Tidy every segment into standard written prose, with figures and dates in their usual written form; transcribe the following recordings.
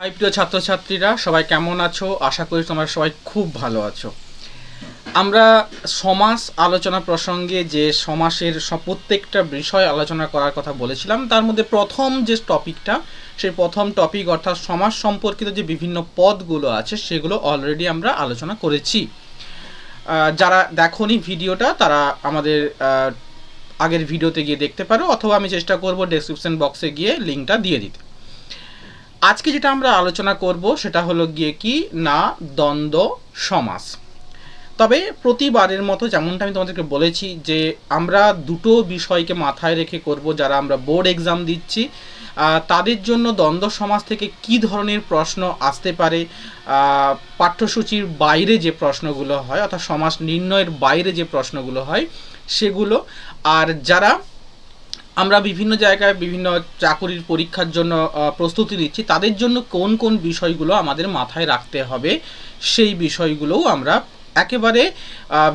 High প্রিয় ছাত্রছাত্রীরা, সবাই কেমন আছো? আশা করি তোমরা সবাই খুব ভালো আছো। আমরা সমাস আলোচনা প্রসঙ্গে যে সমাসের প্রত্যেকটা বিষয় আলোচনা করার কথা বলেছিলাম, তার মধ্যে প্রথম যে টপিকটা, সেই প্রথম টপিক অর্থাৎ সমাস সম্পর্কিত যে বিভিন্ন পদগুলো আছে সেগুলো অলরেডি আমরা আলোচনা করেছি। যারা দেখোনি ভিডিওটা তারা আমাদের আগের ভিডিওতে গিয়ে দেখতে পারো, অথবা আমি চেষ্টা করব ডেসক্রিপশন বক্সে গিয়ে লিঙ্কটা দিয়ে দিতে। আজকে যেটা আমরা আলোচনা করব সেটা হলো গিয়ে কি না, দ্বন্দ্ব সমাস। তবে প্রতিবারের মতো যেমনটা আমি তোমাদেরকে বলেছি যে আমরা দুটো বিষয়কে মাথায় রেখে করব। যারা আমরা বোর্ড এক্সাম দিচ্ছি তাদের জন্য দ্বন্দ্ব সমাস থেকে কি ধরনের প্রশ্ন আসতে পারে, পাঠ্যসূচির বাইরে যে প্রশ্নগুলো হয় অর্থাৎ সমাস নির্ণয়ের বাইরে যে প্রশ্নগুলো হয় সেগুলো, আর যারা আমরা বিভিন্ন জায়গায় বিভিন্ন চাকুরির পরীক্ষার জন্য প্রস্তুতি নিচ্ছি তাদের জন্য কোন কোন বিষয়গুলো আমাদের মাথায় রাখতে হবে সেই বিষয়গুলোও আমরা একেবারে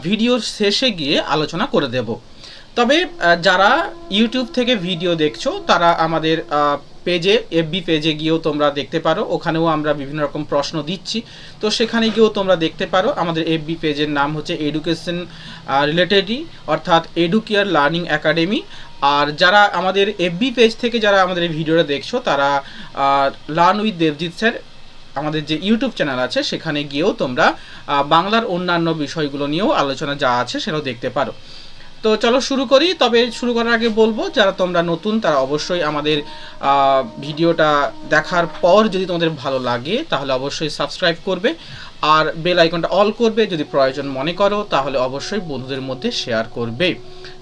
ভিডিওর শেষে গিয়ে আলোচনা করে দেব। তবে যারা ইউটিউব থেকে ভিডিও দেখছো তারা আমাদের পেজে, এফবি পেজে গিয়েও তোমরা দেখতে পারো, ওখানেও আমরা বিভিন্ন রকম প্রশ্ন দিচ্ছি, তো সেখানে গিয়েও তোমরা দেখতে পারো। আমাদের এফবি পেজের নাম হচ্ছে এডুকেশন রিলেটেডই, অর্থাৎ এডুকেয়ার লার্নিং একাডেমি। আর যারা আমাদের এফবি পেজ থেকে যারা আমাদের এই ভিডিওটা দেখছো তারা লার্ন উইথ দেবজিৎ স্যার আমাদের যে ইউটিউব চ্যানেল আছে সেখানে গিয়েও তোমরা বাংলার অন্যান্য বিষয়গুলো নিয়েও আলোচনা যা আছে সেটাও দেখতে পারো। তো চলো শুরু করি। তবে শুরু করার আগে বলবো যারা তোমরা নতুন তারা অবশ্যই আমাদের ভিডিওটা দেখার পর যদি তোমাদের ভালো লাগে তাহলে অবশ্যই সাবস্ক্রাইব করবে আর বেল আইকনটা অল করবে। যদি প্রয়োজন মনে করো তাহলে অবশ্যই বন্ধুদের মধ্যে শেয়ার করবে।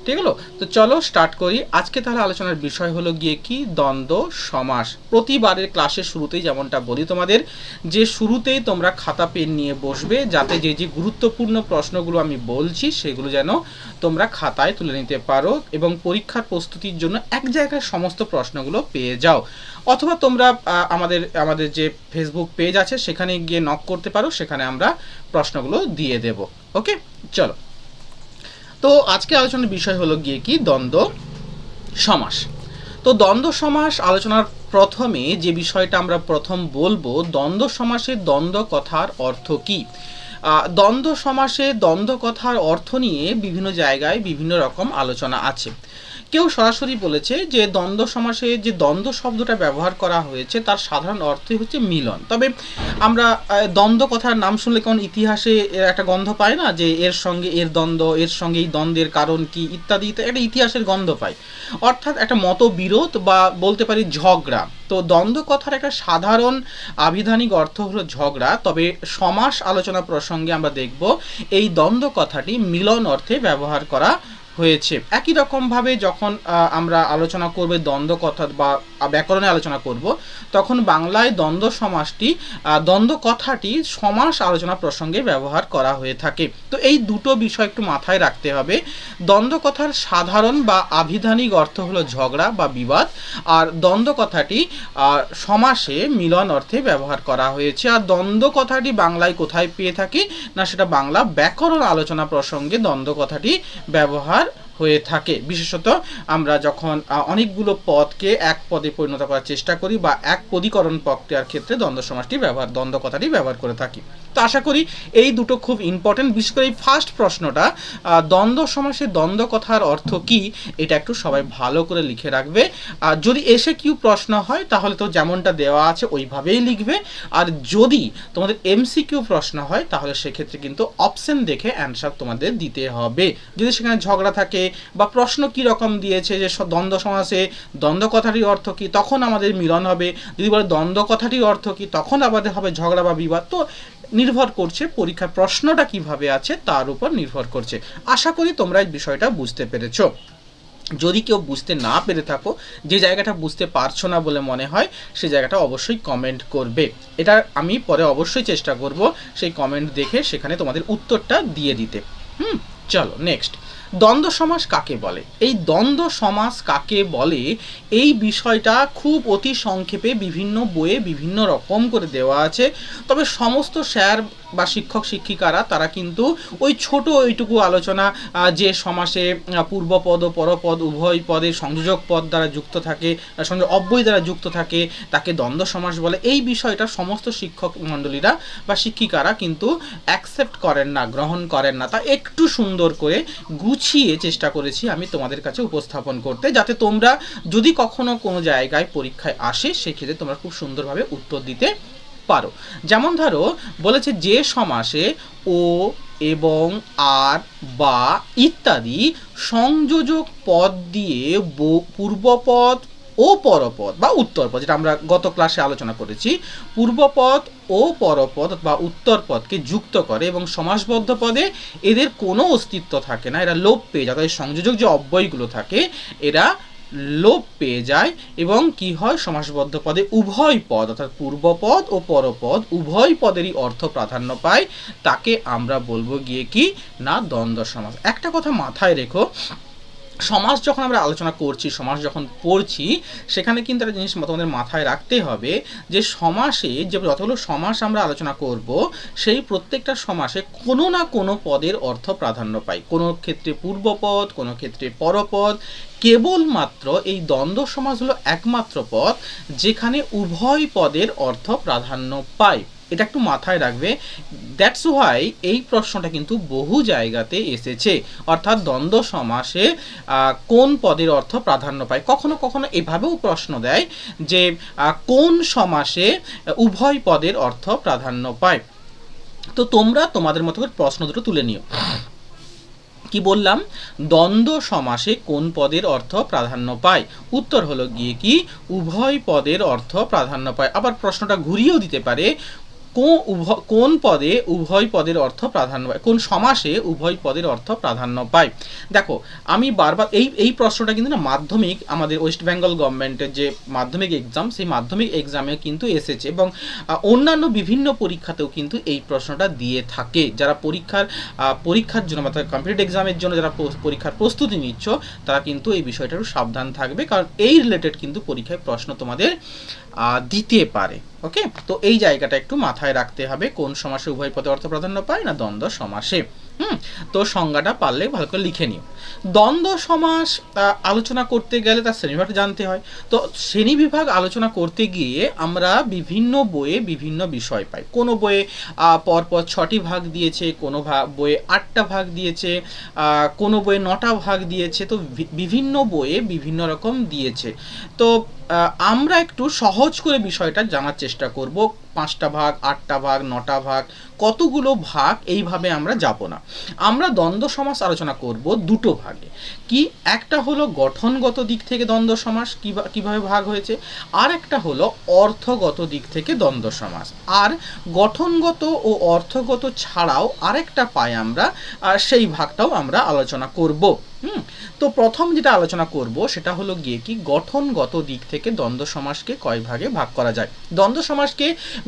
ঠিক হলো? তো চলো স্টার্ট করি। আজকে তাহলে আলোচনার বিষয় হলো গিয়ে কি, দ্বন্দ্ব সমাস। প্রতিবারের ক্লাসের শুরুতেই যেমনটা বলি তোমাদের, যে শুরুতেই তোমরা খাতা পেন নিয়ে বসবে যাতে যে যে গুরুত্বপূর্ণ প্রশ্নগুলো আমি বলছি সেগুলো যেন তোমরা খাতায় তুলে নিতে পারো এবং পরীক্ষার প্রস্তুতির জন্য এক জায়গায় সমস্ত প্রশ্নগুলো পেয়ে যাও। অথবা তোমরা আমাদের যে ফেসবুক পেজ আছে সেখানে গিয়ে নক করতে পারো, সেখানে আমরা প্রশ্নগুলো দিয়ে দেব। ওকে, চলো। তো আজকে আলোচনার বিষয় হলো গিয়ে কি, দ্বন্দ্ব সমাস। তো দ্বন্দ্ব সমাস আলোচনার প্রথমে যে বিষয়টা আমরা প্রথম বলবো, দ্বন্দ্ব সমাসের দ্বন্দ্ব কথার অর্থ কি। দ্বন্দ্ব সমাসে দ্বন্দ্ব কথার অর্থ নিয়ে বিভিন্ন জায়গায় বিভিন্ন রকম আলোচনা আছে। কেউ সরাসরি বলেছে যে দ্বন্দ্ব সমাসে যে দ্বন্দ্ব শব্দটা ব্যবহার করা হয়েছে তার সাধারণ অর্থই হচ্ছে মিলন। তবে আমরা দ্বন্দ্ব কথার নাম শুনলে কেমন ইতিহাসে একটা গন্ধ পাই না, যে এর সঙ্গে এর দ্বন্দ্ব, এর সঙ্গে এই দ্বন্দ্বের কারণ কি ইত্যাদি, একটা ইতিহাসের গন্ধ পাই, অর্থাৎ একটা মতবিরোধ বা বলতে পারি ঝগড়া। তো দ্বন্দ্ব কথার একটা সাধারণ আবিধানিক অর্থ হলো ঝগড়া। তবে সমাস আলোচনা প্রসঙ্গে আমরা দেখব এই দ্বন্দ্ব কথাটি মিলন অর্থে ব্যবহার করা হয়েছে। একই রকমভাবে যখন আমরা আলোচনা করবে দ্বন্দ্ব কথা বা ব্যাকরণে আলোচনা করব, তখন বাংলায় দ্বন্দ্ব সমাসটি, দ্বন্দ্ব কথাটি সমাস আলোচনা প্রসঙ্গে ব্যবহার করা হয়ে থাকে। তো এই দুটো বিষয় একটু মাথায় রাখতে হবে। দ্বন্দ্ব কথার সাধারণ বা আবিধানিক অর্থ হলো ঝগড়া বা বিবাদ, আর দ্বন্দ্ব কথাটি সমাসে মিলন অর্থে ব্যবহার করা হয়েছে। আর দ্বন্দ্ব কথাটি বাংলায় কোথায় পেয়ে থাকি না, সেটা বাংলা ব্যাকরণ আলোচনা প্রসঙ্গে দ্বন্দ্ব কথাটি ব্যবহার হয়ে থাকে। বিশেষত আমরা যখন অনেকগুলো পদকে এক পদে পরিণত করার চেষ্টা করি বা এক পদীকরণ প্রক্রিয়ার ক্ষেত্রে দ্বন্দ্ব কথাটি ব্যবহার করে থাকি। তো আশা করি এই দুটো খুব ইম্পর্টেন্ট। বিশেষ করে এই ফার্স্ট প্রশ্নটা, দ্বন্দ্ব সমাসে দ্বন্দ্ব কথার অর্থ কি, এটা একটু সবাই ভালো করে লিখে রাখবে। আর যদি এসে কিউ প্রশ্ন হয় তাহলে তো যেমনটা দেওয়া আছে ওইভাবেই লিখবে। আর যদি তোমাদের এমসিকিউ প্রশ্ন হয় তাহলে সেক্ষেত্রে কিন্তু অপশন দেখে অ্যান্সার তোমাদের দিতে হবে। যদি সেখানে ঝগড়া থাকে বা প্রশ্ন কি রকম দিয়েছে যে দ্বন্দ্ব সমাসে দ্বন্দ্ব কথাটির অর্থ কি, তখন আমাদের মিলন হবে। যদি বলে দ্বন্দ্ব কথাটির অর্থ কি, তখন আমাদের হবে ঝগড়া বা বিবাদ। তো নির্ভর করছে পরীক্ষার প্রশ্নটা কিভাবে আছে তার উপর নির্ভর করছে। আশা করি তোমরা এই বিষয়টা বুঝতে পেরেছো। যদি কেউ বুঝতে না পেরে থাকো, যে জায়গাটা বুঝতে পারছো না বলে মনে হয়, সেই জায়গাটা অবশ্যই কমেন্ট করবে। এটা আমি পরে অবশ্যই চেষ্টা করব সেই কমেন্ট দেখে সেখানে তোমাদের উত্তরটা দিয়ে দিতে। চলো নেক্সট, দ্বন্দ্ব সমাস কাকে বলে? এই দ্বন্দ্ব সমাস কাকে বলে এই বিষয়টা খুব অতি সংক্ষেপে বিভিন্ন বইয়ে বিভিন্ন রকম করে দেওয়া আছে, তবে সমস্ত স্যার বা শিক্ষক শিক্ষিকারা তারা কিন্তু ওই ছোট ওইটুকু আলোচনা, যে সমাসে পূর্বপদ ও পরপদ উভয় পদের সংযোজক পদ দ্বারা যুক্ত থাকে, অব্যয় দ্বারা যুক্ত থাকে, তাকে দ্বন্দ্ব সমাস বলে, এই বিষয়টা সমস্ত শিক্ষক মণ্ডলীরা বা শিক্ষিকারা কিন্তু অ্যাকসেপ্ট করেন না, গ্রহণ করেন না। তা একটু সুন্দর করে গুছিয়ে চেষ্টা করেছি আমি তোমাদের কাছে উপস্থাপন করতে, যাতে তোমরা যদি কখনো কোনো জায়গায় পরীক্ষায় আসে সেক্ষেত্রে তোমরা খুব সুন্দরভাবে উত্তর দিতে পারো। যেমন ধরো বলেছে যে সমাসে ও এবং আর বা ইত্যাদি সংযোজক পদ দিয়ে পূর্বপদ ও পরপদ বা উত্তরপদ, যেটা আমরা গত ক্লাসে আলোচনা করেছি, পূর্বপদ ও পরপদ বা উত্তরপদকে যুক্ত করে এবং সমাসবদ্ধ পদে এদের কোনো অস্তিত্ব থাকে না, এরা লোপ পেয়ে যায়। তাই সংযোজক যে অব্যয়গুলো থাকে এরা লোপ পেয়ে যায় এবং কি হয়, সমাসবদ্ধ পদে উভয় পদ অর্থাৎ পূর্বপদ ও পরপদ উভয় পদেরই অর্থ প্রাধান্য পায়, তাকে আমরা বলবো গিয়ে কি না দ্বন্দ্ব সমাস। একটা কথা মাথায় রেখো, সমাস যখন আমরা আলোচনা করছি, সমাস যখন পড়ছি, সেখানে কিন্তু একটা জিনিস তোমাদের মাথায় রাখতে হবে যে সমাসে যে যতগুলো সমাস আমরা আলোচনা করব সেই প্রত্যেকটা সমাসে কোনো না কোনো পদের অর্থ প্রাধান্য পায়, কোনো ক্ষেত্রে পূর্বপদ, কোনো ক্ষেত্রে পরপদ। কেবলমাত্র এই দ্বন্দ্ব সমাস হলো একমাত্র পদ যেখানে উভয় পদের অর্থ প্রাধান্য পায়, এটা একটু মাথায় রাখবে। দ্যাটস ওয়াই এই প্রশ্নটা কিন্তু বহু জায়গাতে এসেছে, অর্থাৎ দ্বন্দ্ব সমাসে কোন পদের অর্থ প্রাধান্য পায়। কখনো কখনো এভাবেও প্রশ্ন দেয় যে কোন সমাসে উভয় পদের অর্থ প্রাধান্য পায়। তো তোমরা তোমাদের মতো করে প্রশ্ন দুটো তুলে নিও। কি বললাম, দ্বন্দ্ব সমাসে কোন পদের অর্থ প্রাধান্য পায়? উত্তর হলো গিয়ে কি উভয় পদের অর্থ প্রাধান্য পায়। আবার প্রশ্নটা ঘুরিয়েও দিতে পারে, কোন পদে উভয় পদের অর্থ প্রাধান্য পায়, কোন সমাসে উভয় পদের অর্থ প্রাধান্য পায়। দেখো আমি বারবার এই প্রশ্নটা কিন্তু না মাধ্যমিক, আমাদের ওয়েস্ট বেঙ্গল গভর্নমেন্টের যে মাধ্যমিক এক্সাম, সেই মাধ্যমিক এক্সামে কিন্তু এসেছে এবং অন্যান্য বিভিন্ন পরীক্ষাতেও কিন্তু এই প্রশ্নটা দিয়ে থাকে। যারা পরীক্ষার জন্য অর্থাৎ কম্পিটিটিভ এক্সামের জন্য যারা পরীক্ষার প্রস্তুতি নিচ্ছ তারা কিন্তু এই বিষয়টা একটু সাবধান থাকবে, কারণ এই রিলেটেড কিন্তু পরীক্ষায় প্রশ্ন তোমাদের দিতে পারে। ওকে, তো এই জায়গাটা একটু মাথায় রাখতে হবে, কোন সমাসে উভয় পদে অর্থ প্রাধান্য পায় না দ্বন্দ্ব সমাসে। তো সংজ্ঞাটা পারলে ভালো করে লিখে নিও। দ্বন্দ্ব সমাস আলোচনা করতে গেলে তার শ্রেণীবিভাগ জানতে হয়। তো শ্রেণীবিভাগ আলোচনা করতে গিয়ে আমরা বিভিন্ন বইয়ে বিভিন্ন বিষয় পাই। কোনো বইয়ে পরপর 6টি ভাগ দিয়েছে, কোনো বইয়ে 8টা ভাগ দিয়েছে, কোনো বইয়ে 9টা ভাগ দিয়েছে। তো বিভিন্ন বইয়ে বিভিন্ন রকম দিয়েছে। তো আমরা একটু সহজ করে বিষয়টা জানার চেষ্টা করব। 5টা ভাগ, 8টা ভাগ, 9টা ভাগ, কতগুলো ভাগ এইভাবে আমরা যাব না। আমরা দ্বন্দ্ব সমাস আলোচনা করব দুটো ভাগে। কি, একটা হলো গঠনগত দিক থেকে দ্বন্দ্ব সমাস কিভাবে ভাগ হয়েছে, আর একটা হলো অর্থগত দিক থেকে দ্বন্দ্ব সমাস। আর গঠনগত ও অর্থগত ছাড়াও আরেকটা পাই আমরা, সেই ভাগটাও আমরা আলোচনা করব। তো প্রথম যেটা আলোচনা করব সেটা হলো গিয়ে কি গঠনগত দিক থেকে দ্বন্দ্ব সমাসকে কয় ভাগে ভাগ করা যায়। দ্বন্দ্ব সমাসকে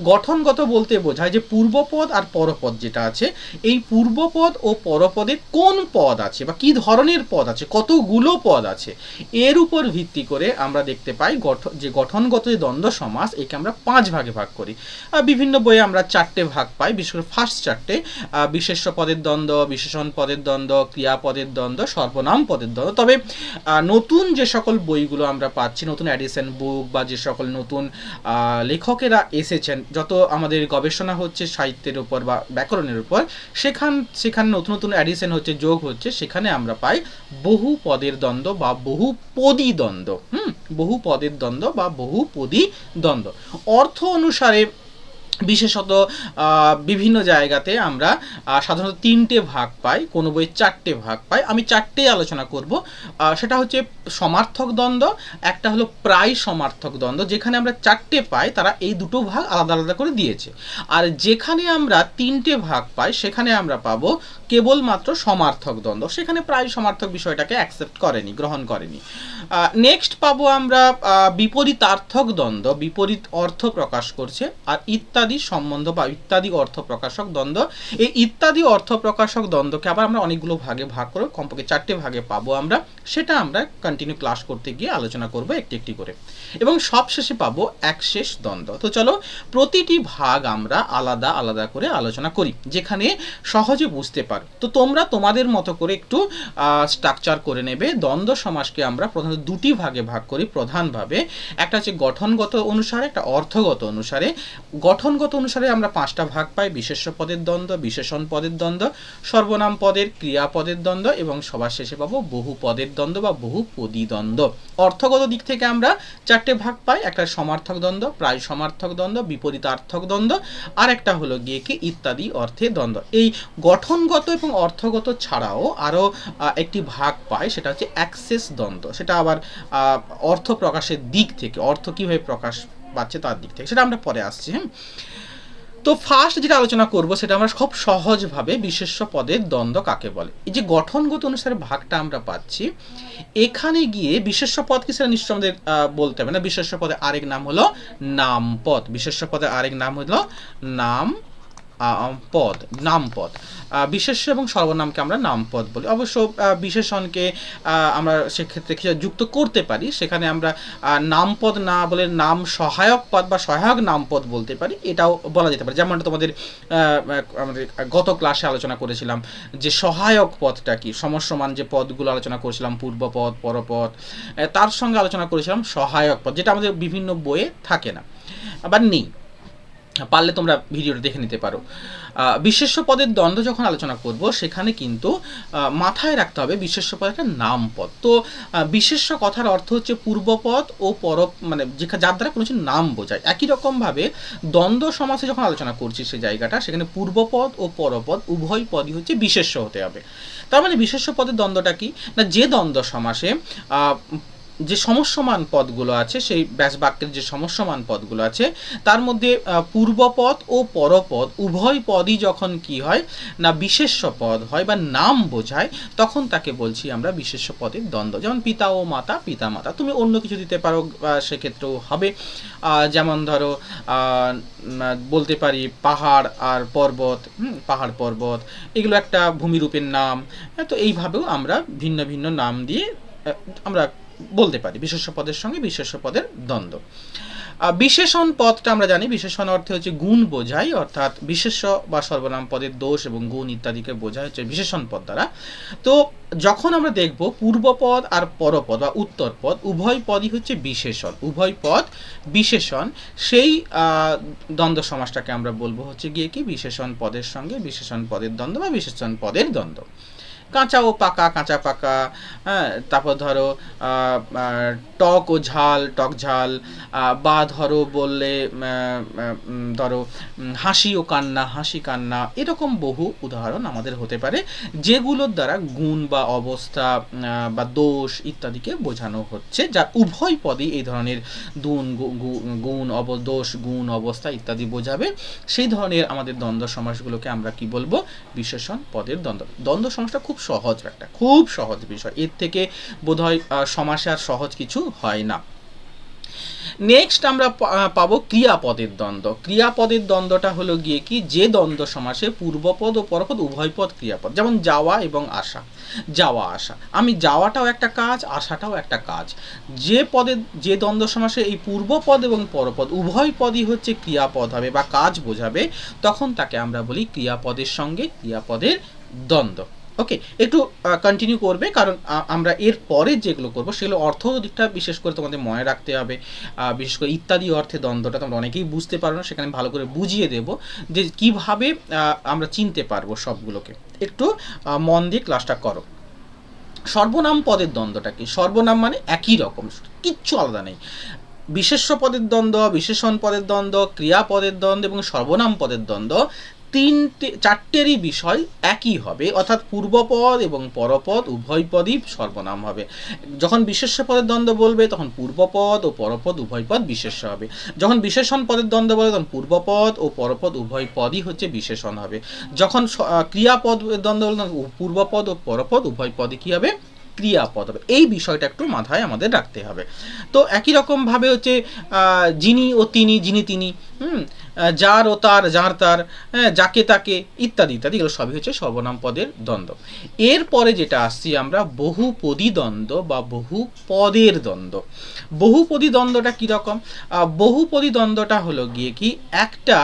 গঠনগত বলতে বোঝায় যে পূর্বপদ আর পরপদ যেটা আছে, এই পূর্বপদ ও পরপদে কোন পদ আছে বা কি ধরনের পদ আছে, কতগুলো পদ আছে, এর উপর ভিত্তি করে আমরা দেখতে পাই যে গঠনগত যে দ্বন্দ্ব সমাস একে আমরা 5 ভাগে ভাগ করি। বিভিন্ন বইয়ে আমরা 4টে ভাগ পাই, বিশেষ করে ফার্স্ট 4টে, বিশেষ্য পদের দ্বন্দ্ব, বিশেষণ পদের দ্বন্দ্ব, ক্রিয়াপদের দ্বন্দ্ব, সর্বনাম পদের দ্বন্দ্ব। তবে নতুন যে সকল বইগুলো আমরা পাচ্ছি, নতুন এডিশন বুক বা যে সকল নতুন লেখকেরা এসেছেন, যত আমাদের গবেষণা হচ্ছে সাহিত্যের উপর বা ব্যাকরণের উপর, সেখানে নতুন নতুন এডিশন হচ্ছে, যোগ হচ্ছে, সেখানে আমরা পাই বহু পদের দ্বন্দ্ব বা বহুপদী দ্বন্দ্ব। বহু পদের দ্বন্দ্ব বা বহুপদী দ্বন্দ্ব। অর্থ অনুসারে বিশেষত বিভিন্ন জায়গাতে আমরা সাধারণত 3টে ভাগ পাই, কোনো বই 4টে ভাগ পাই। আমি 4টেই আলোচনা করব। সেটা হচ্ছে সমার্থক দ্বন্দ্ব, একটা হলো প্রায় সমার্থক দ্বন্দ্ব। যেখানে আমরা 4টে পাই তারা এই দুটো ভাগ আলাদা আলাদা করে দিয়েছে, আর যেখানে আমরা 3টে ভাগ পাই সেখানে আমরা পাবো কেবলমাত্র সমার্থক দ্বন্দ্ব। সেখানে প্রায় সমার্থক বিষয়টাকে অ্যাকসেপ্ট করেনি, গ্রহণ করেনি। নেক্সট পাবো আমরা বিপরীতার্থক দ্বন্দ্ব, বিপরীত অর্থ প্রকাশ করছে, আর ইত্যাদি ইত্যাদি সম্বন্ধ বা ইত্যাদি অর্থ প্রকাশক দ্বন্দ্ব। এই ইত্যাদি অর্থ প্রকাশক দ্বন্দ্বকে আবার আমরা অনেকগুলো ভাগে ভাগ করে কমপক্ষে 4টে ভাগে পাবো আমরা, সেটা আমরা কন্টিনিউ ক্লাস করতে গিয়ে আলোচনা করব একটি একটি করে, এবং সবশেষে পাবো একশেষ দ্বন্দ্ব। তো চলো প্রতিটি ভাগ আমরা আলাদা আলাদা করে আলোচনা করি, যেখানে সহজে বুঝতে পারো। তো তোমরা তোমাদের মতো করে একটু স্ট্রাকচার করে নেবে। দ্বন্দ্ব সমাসকে আমরা প্রধানত দুটি ভাগে ভাগ করি প্রধানভাবে, একটা হচ্ছে গঠনগত অনুসারে, একটা অর্থগত অনুসারে। গঠনগত অনুসারে আমরা 5টা ভাগ পাই: বিশেষ্য পদের দ্বন্দ্ব, বিশেষণ পদের দ্বন্দ্ব, সর্বনাম পদের, ক্রিয়াপদের দ্বন্দ্ব এবং সবার শেষে পাবো বহু পদের দ্বন্দ্ব বা বহুপদী দ্বন্দ্ব। অর্থগত দিক থেকে আমরা 4টে ভাগ পাই: একটা সমার্থক দ্বন্দ্ব, প্রায় সমার্থক দ্বন্দ্ব, বিপরীতার্থক দ্বন্দ্ব, আর একটা হলো গিয়ে কি ইত্যাদি অর্থে দ্বন্দ্ব। এই গঠনগত এবং অর্থগত ছাড়াও আরও একটি ভাগ পাই, সেটা হচ্ছে অ্যাক্সেস দ্বন্দ্ব। সেটা আবার অর্থ প্রকাশের দিক থেকে, অর্থ কীভাবে প্রকাশ পাচ্ছে তার দিক থেকে, সেটা আমরা পরে আসছি। তো ফার্স্ট যেটা আলোচনা করব সেটা আমরা খুব সহজভাবে বিশেষ্য পদের দ্বন্দ্ব কাকে বলে। এই যে গঠনগত অনুসারে ভাগটা আমরা পাচ্ছি, এখানে গিয়ে বিশেষ্য পদ কি সেটা নিশ্চয় আমাদের বলতে হবে না। বিশেষ্য পদের আরেক নাম হলো নামপদ। বিশেষ্য পদের আরেক নাম হলো নামপদ। নামপদ বিশেষ্য এবং সর্বনামকে আমরা নামপদ বলি। অবশ্য বিশেষণকে আমরা সেক্ষেত্রে যুক্ত করতে পারি, সেখানে আমরা নামপদ না বলে নাম সহায়ক পদ বা সহায়ক নামপদ বলতে পারি, এটাও বলা যেতে পারে। যেমনটা তোমাদের আমাদের গত ক্লাসে আলোচনা করেছিলাম যে সহায়ক পদটা কি, সমসমান যে পদগুলো আলোচনা করেছিলাম, পূর্বপদ, পরপদ, তার সঙ্গে আলোচনা করেছিলাম সহায়ক পদ, যেটা আমাদের বিভিন্ন বইয়ে থাকে না, আবার নেই। পারলে তোমরা ভিডিওটা দেখে নিতে পারো। বিশেষ্য পদের দ্বন্দ্ব যখন আলোচনা করব, সেখানে কিন্তু মাথায় রাখতে হবে বিশেষ্য পদ একটা নামপদ। তো বিশেষ্য কথার অর্থ হচ্ছে পূর্বপদ ও মানে যার দ্বারা কোনো কিছু নাম বোঝায়। একই রকমভাবে দ্বন্দ্ব সমাসে যখন আলোচনা করছি সে জায়গাটা, সেখানে পূর্বপদ ও পরপদ উভয় পদই হচ্ছে বিশেষ্য হতে হবে। তার মানে বিশেষ্য পদের দ্বন্দ্বটা কি না, যে দ্বন্দ্ব সমাসে যে সমস্যমান পদগুলো আছে, সেই ব্যাস বাক্যের যে সমস্যমান পদগুলো আছে, তার মধ্যে পূর্বপদ ও পরপদ উভয় পদই যখন কি হয় না বিশেষ্য পদ হয় বা নাম বোঝায়, তখন তাকে বলছি আমরা বিশেষ্য পদের দ্বন্দ্ব। যেমন পিতা ও মাতা, পিতা মাতা, তুমি অন্য কিছু দিতে পারো, সেক্ষেত্রেও হবে। যেমন ধরো বলতে পারি পাহাড় আর পর্বত, পাহাড় পর্বত এগুলো একটা ভূমিরূপের নাম। তো এইভাবেও আমরা ভিন্ন ভিন্ন নাম দিয়ে আমরা বলতে পারি বিশেষ্য পদের সঙ্গে বিশেষ্য পদের দ্বন্দ্ব। বিশেষণ পদটা আমরা জানি, বিশেষণ অর্থে হচ্ছে গুণ বোঝায়, অর্থাৎ বিশেষ্য বা সর্বনাম পদের দোষ এবং গুণ ইত্যাদিকে বোঝায় হচ্ছে বিশেষণ পদ দ্বারা। তো যখন আমরা দেখব পূর্বপদ আর পরপদ বা উত্তরপদ উভয় পদই হচ্ছে বিশেষণ, উভয় পদ বিশেষণ, সেই দ্বন্দ্ব সমাসটাকে আমরা বলবো হচ্ছে গিয়ে কি বিশেষণ পদের সঙ্গে বিশেষণ পদের দ্বন্দ্ব বা বিশেষণ পদের দ্বন্দ্ব। কাঁচা ও পাকা, কাঁচা পাকা, হ্যাঁ। তারপর ধরো টক ও ঝাল, টক ঝাল, বা ধরো বললে ধরো হাসি ও কান্না, হাসি কান্না, এরকম বহু উদাহরণ আমাদের হতে পারে, যেগুলোর দ্বারা গুণ বা অবস্থা বা দোষ ইত্যাদিকে বোঝানো হচ্ছে, যা উভয় পদই এই ধরনের গুণ দোষ, গুণ, অবস্থা ইত্যাদি বোঝাবে। সেই ধরনের আমাদের দ্বন্দ্ব সমাসগুলোকে আমরা কি বলবো, বিশেষণ পদের দ্বন্দ্ব। দ্বন্দ্ব সমাসটা খুব সহজ, একটা খুব সহজ বিষয়, এর থেকে বোধহয় সমাসে আর সহজ কিছু হয় না। নেক্সট আমরা পাবো ক্রিয়াপদের দ্বন্দ্ব। ক্রিয়াপদের দ্বন্দ্বটা হলো গিয়ে কি, যে দ্বন্দ্ব সমাসে পূর্বপদ ও পরপদ উভয় পদ ক্রিয়াপদ। যেমন যাওয়া এবং আসা, যাওয়া আসা, আমি যাওয়াটাও একটা কাজ, আসাটাও একটা কাজ। যে পদের, যে দ্বন্দ্ব সমাসে এই পূর্বপদ এবং পরপদ উভয় পদই হচ্ছে ক্রিয়াপদ হবে বা কাজ বোঝাবে, তখন তাকে আমরা বলি ক্রিয়াপদের সঙ্গে ক্রিয়াপদের দ্বন্দ্ব। ওকে, একটু কন্টিনিউ করবে, কারণ আমরা এর পরে যেগুলো করবো সেগুলো অর্থ দিকটা বিশেষ করে তোমাদের মনে রাখতে হবে। বিশেষ করে ইত্যাদি অর্থে দ্বন্দ্বটা তোমরা অনেকেই বুঝতে পারো না, সেখানে ভালো করে বুঝিয়ে দেব যে কিভাবে আমরা চিনতে পারবো সবগুলোকে। একটু মন দিয়ে ক্লাসটা করো। সর্বনাম পদের দ্বন্দ্বটা কি? সর্বনাম মানে একই রকম, কিচ্ছু আলাদা নেই। বিশেষ্য পদের দ্বন্দ্ব, বিশেষণ পদের দ্বন্দ্ব, ক্রিয়াপদের দ্বন্দ্ব এবং সর্বনাম পদের দ্বন্দ্ব, চারটেরই বিষয় একই হবে, অর্থাৎ পূর্বপদ এবং পরপদ উভয় পদই সর্বনাম হবে। যখন বিশেষ্য পদের দ্বন্দ্ব বলবে তখন পূর্বপদ ও পরপদ উভয় পদ বিশেষ্য হবে। যখন বিশেষণ পদের দ্বন্দ্ব বলবে তখন পূর্বপদ ও পরপদ উভয় পদই হচ্ছে বিশেষণ হবে। যখন ক্রিয়াপদ দ্বন্দ্ব বলবে তখন পূর্বপদ ও পরপদ উভয় পদই কি হবে, ক্রিয়াপদ হবে। এই বিষয়টা একটু মাথায় আমাদের রাখতে হবে। তো একই রকমভাবে হচ্ছে যিনি ও তিনি, যিনি তিনি, যার ও তার, যার তার, হ্যাঁ, যাকে তাকে ইত্যাদি ইত্যাদি, এগুলো সবই হচ্ছে সর্বনাম পদের দ্বন্দ্ব। এরপরে যেটা আসছি আমরা বহুপদী দ্বন্দ্ব বা বহু পদের দ্বন্দ্ব। বহুপদী দ্বন্দ্বটা কীরকম? বহুপদী দ্বন্দ্বটা হলো গিয়ে কি একটা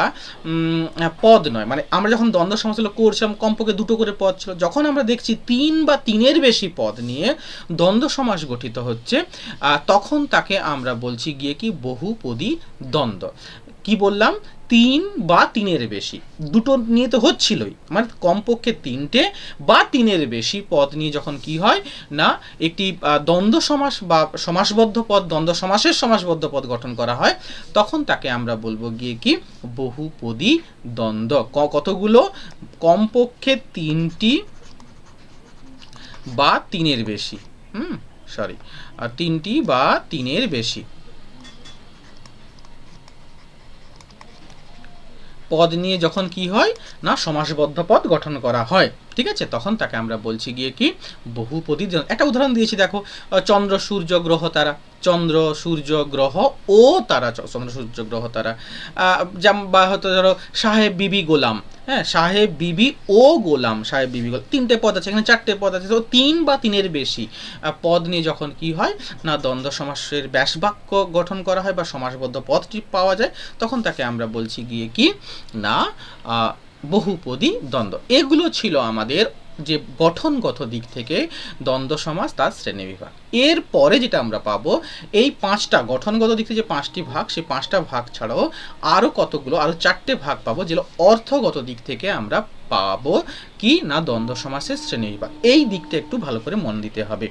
পদ নয়, মানে আমরা যখন দ্বন্দ্ব সমাসগুলো করছিলাম কমপক্ষে দুটো করে পদ ছিল, যখন আমরা দেখছি তিন বা তিনের বেশি পদ নিয়ে দ্বন্দ্ব সমাস গঠিত হচ্ছে, তখন তাকে আমরা বলছি গিয়ে কি বহুপদী দ্বন্দ্ব। কি বললাম? তিন বা তিনের বেশি, দুটো নিয়ে তো হচ্ছিলই, মানে কমপক্ষে তিনটে বা তিনের বেশি পদ নিয়ে যখন কি হয় না একটি দ্বন্দ্ব সমাস বা সমাসবদ্ধ পদ, দ্বন্দ্ব সমাসের সমাসবদ্ধ পদ গঠন করা হয়, তখন তাকে আমরা বলবো গিয়ে কি বহুপদী দ্বন্দ্ব। কতগুলো? কমপক্ষে তিনটি বা তিনের বেশি, তিনটি বা তিনের বেশি পদ নিয়ে যখন কি হয় না সমাসবদ্ধ পদ গঠন করা হয়, ঠিক আছে, তখন তাকে আমরা বলছি গিয়ে কি বহুপদী। একটা উদাহরণ দিয়েছি দেখো, চন্দ্র সূর্য গ্রহ তারা, চন্দ্র সূর্য গ্রহ ও তারা, চন্দ্র সূর্য গ্রহ তারা, বা হয়তো ধরো সাহেব বিবি গোলাম, হ্যাঁ, সাহেব বিবি ও গোলাম, সাহেব বিবি গোলাম, তিনটে পদ আছে, এখানে চারটে পদ আছে, তো তিন বা তিনের বেশি পদ নিয়ে যখন কি হয় না দ্বন্দ্ব সমাসের ব্যাসবাক্য গঠন করা হয় বা সমাসবদ্ধ পদটি পাওয়া যায়, তখন তাকে আমরা বলছি গিয়ে কি না বহুপদী দ্বন্দ্ব। এগুলো ছিল আমাদের যে গঠনগত দিক থেকে দ্বন্দ্ব সমাস তার শ্রেণীবিভাগ। এরপরে যেটা আমরা পাবো, এই পাঁচটা গঠনগত দিক থেকে যে পাঁচটি ভাগ, সেই পাঁচটা ভাগ ছাড়াও আরও কতগুলো, আরও চারটে ভাগ পাবো, যেগুলো অর্থগত দিক থেকে আমরা পাবো কি না দ্বন্দ্ব সমাসের শ্রেণীবিভাগ। এই দিকটা একটু ভালো করে মন দিতে হবে।